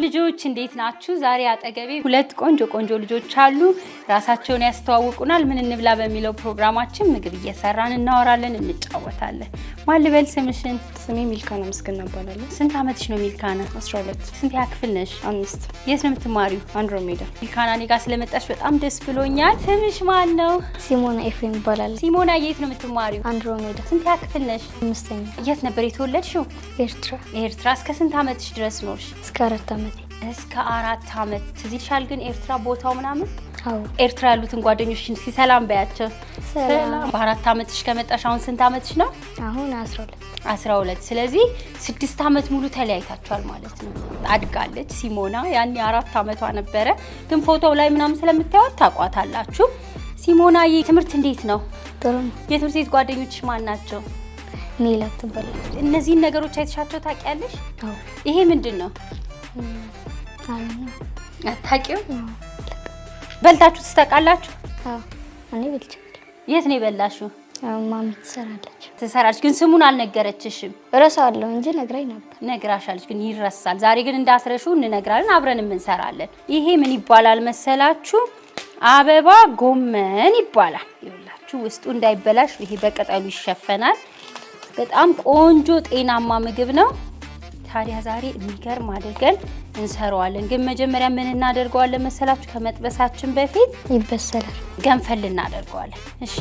ልጆች እንዴት ናችሁ? ዛሬ አጠገቤ ሁለት ቆንጆ ልጆች አሉ። ራሳቸውን ያስተዋውቁናል። ምን እንብላ በሚለው ፕሮግራማችን ምግብ እየሰራን እናወራለን፣ እንጫወታለን። ማን ልበል ስምሽን? ስሜ ሚልካና ምስጋና እባላለሁ። ስንት አመትሽ ነው ሚልካና? 12። ስንት ክፍል ነሽ? 5። የት ነው የምትማሪው? አንድሮሜዳ። ሚልካና እኔ ጋር ስለመጣሽ በጣም ደስ ብሎኛል። ስምሽ ማን ነው? ሲሞና ኤፍሬም እባላለሁ። ሲሞና የት ነው የምትማሪው? አንድሮሜዳ። ስንት ክፍል ነሽ? 5ኛ። የት ነበር የተወለድሽው? ኤርትራ። እስከ ስንት አመትሽ ድረስ ኖርሽ? እስከ 4 አመቴ። እስከ 4 አመት። ትዝ ይልሻል ግን ኤርትራ ቦታው ምናምን? አዎ። ኤርትራ ያሉትን ጓደኞችሽን ሰላም በያቸው። ሰላም። በ4 አመትሽ ከመጣሽ አሁን ስንት አመትሽ ነው? አሁን 12። 12። ስለዚህ 6 አመት ሙሉ ተለያይታችኋል ማለት ነው። አድጋለች ሲሞና። ያኔ 4 አመቷ ነበረ፣ ግን ፎቶው ላይ ምናምን ስለምታዩት ታቋታላችሁ። ሲሞና ትምህርት እንዴት ነው? ጥሩ ነው። የትምህርት ቤት ጓደኞችሽ ማን ናቸው? ሜላት ትባላለች። እነዚህን ነገሮች አይተሻቸው ታውቂያለሽ? አዎ። ይሄ ምንድን ነው? አታውቂው? በልታችሁ ትስተቃላችሁ? አዎ። እኔ በልቻለሁ። የት ነው የበላሽው? ማሚ ትሰራለች ግን ስሙን አልነገረችሽም? እረሳለሁ እንጂ ነግራኝ ነበር። ነግራሻለች ግን ይረሳል። ዛሬ ግን እንዳትረሹ እንነግራለን፣ አብረን እንሰራለን። ይሄ ምን ይባላል መሰላችሁ? አበባ ጎመን ይባላል። ይኸውላችሁ ውስጡ እንዳይበላሽ ይሄ በቅጠሉ ይሸፈናል። በጣም ቆንጆ ጤናማ ምግብ ነው። ታዲያ ዛሬ የሚገርም አድርገን እንሰራዋለን። ግን መጀመሪያ ምን እናደርገዋለን መሰላችሁ? ከመጥበሳችን በፊት ይበሰላል። ገንፈል እናደርገዋለን። እሺ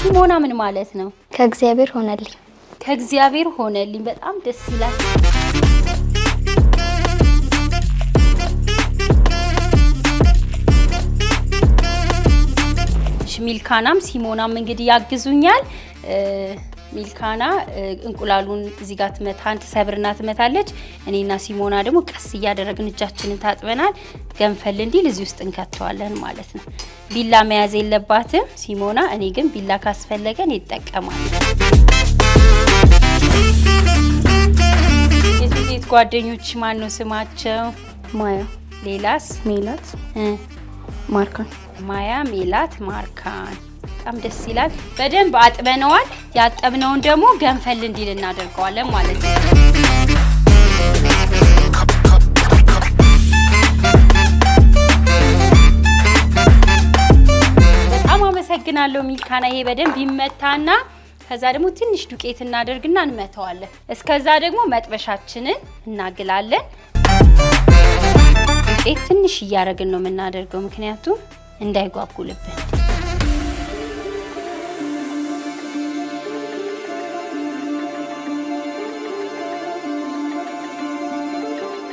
ሲሞና ምን ማለት ነው? ከእግዚአብሔር ሆነልኝ። ከእግዚአብሔር ሆነልኝ። በጣም ደስ ይላል። ሚልካናም ሲሞናም እንግዲህ ያግዙኛል። ሚልካና እንቁላሉን እዚህ ጋር ትሰብርና ትመታለች። እኔና ሲሞና ደግሞ ቀስ እያደረግን እጃችንን ታጥበናል። ገንፈል እንዲል እዚህ ውስጥ እንከተዋለን ማለት ነው። ቢላ መያዝ የለባትም ሲሞና። እኔ ግን ቢላ ካስፈለገን ይጠቀማል። የሴት ጓደኞች ማን ነው ስማቸው? ማያ። ሌላስ? ሜላት፣ ማርካን። ማያ፣ ሜላት፣ ማርካን። በጣም ደስ ይላል። በደንብ አጥበነዋል። ያጠብነውን ደግሞ ገንፈል እንዲል እናደርገዋለን ማለት ነው። በጣም አመሰግናለሁ ሚልካና። ይሄ በደንብ ይመታና ከዛ ደግሞ ትንሽ ዱቄት እናደርግና እንመታዋለን። እስከዛ ደግሞ መጥበሻችንን እናግላለን። ዱቄት ትንሽ እያደረግን ነው የምናደርገው፣ ምክንያቱም እንዳይጓጉልብን።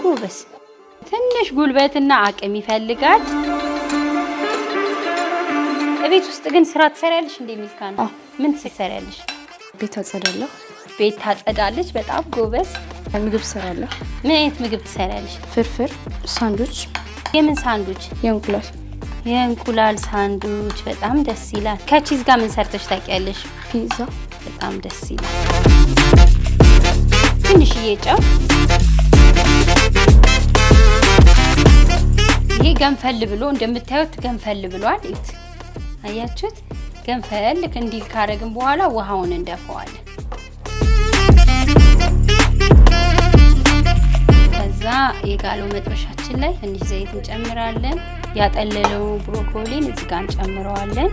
ጉልበት ትንሽ ጉልበትና አቅም ይፈልጋል። ቤት ውስጥ ግን ስራ ትሰሪያለሽ እንዴ ሚልካና? ምን ትሰሪያለሽ? ቤት አጸዳለሁ። ቤት ታጸዳለች። በጣም ጎበዝ። ምግብ እሰራለሁ። ምን አይነት ምግብ ትሰሪያለሽ? ፍርፍር፣ ሳንዱች። የምን ሳንዱች? የእንቁላል ሳንዱች። በጣም ደስ ይላል። ከቺዝ ጋር ምን ሰርተሽ ታውቂያለሽ? ፒዛ። በጣም ደስ ይላል። ትንሽዬ ጨው። ይሄ ገንፈል ብሎ እንደምታዩት ገንፈል ብሏል። እት አያችሁት? ገንፈል እንዲል ካረግን በኋላ ውሃውን እንደፈዋለን። ከዛ የጋለው መጥበሻችን ላይ ትንሽ ዘይት እንጨምራለን። ያጠለለው ብሮኮሊን እዚህ ጋር እንጨምረዋለን።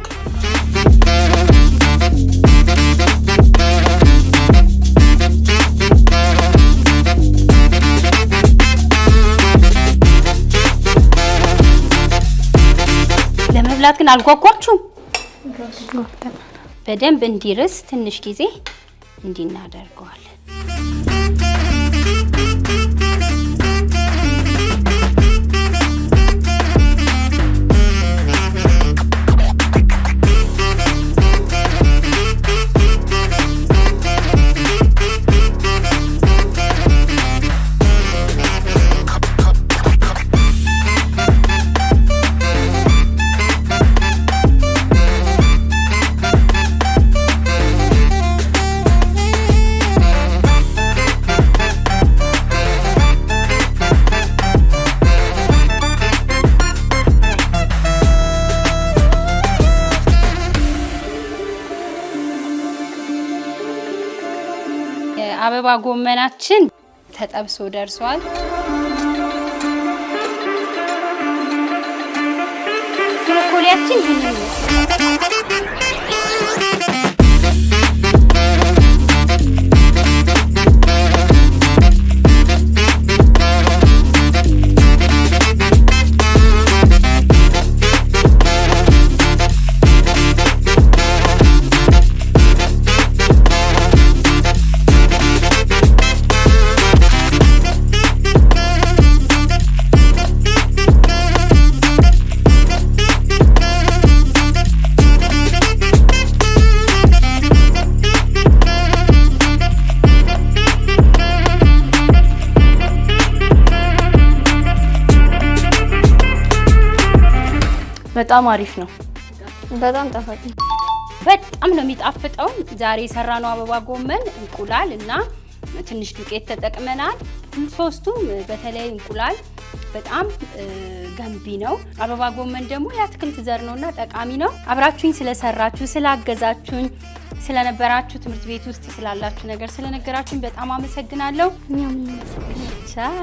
ለመብላት ግን አልጓጓችሁም? በደንብ እንዲርስ ትንሽ ጊዜ እንዲናደርገዋለን። አበባ ጎመናችን ተጠብሶ ደርሷል። ብሮኮሊያችን ይሄንን በጣም አሪፍ ነው። በጣም ጣፋጭ ነው። በጣም ነው የሚጣፍጠው። ዛሬ የሰራነው አበባ ጎመን እንቁላል እና ትንሽ ዱቄት ተጠቅመናል። ሶስቱም በተለይ እንቁላል በጣም ገንቢ ነው። አበባ ጎመን ደግሞ የአትክልት ዘር ነውና ጠቃሚ ነው። አብራችሁኝ ስለሰራችሁ ስላገዛችሁኝ ስለነበራችሁ ትምህርት ቤት ውስጥ ስላላችሁ ነገር ስለነገራችሁኝ በጣም አመሰግናለሁ። እኛም ቻው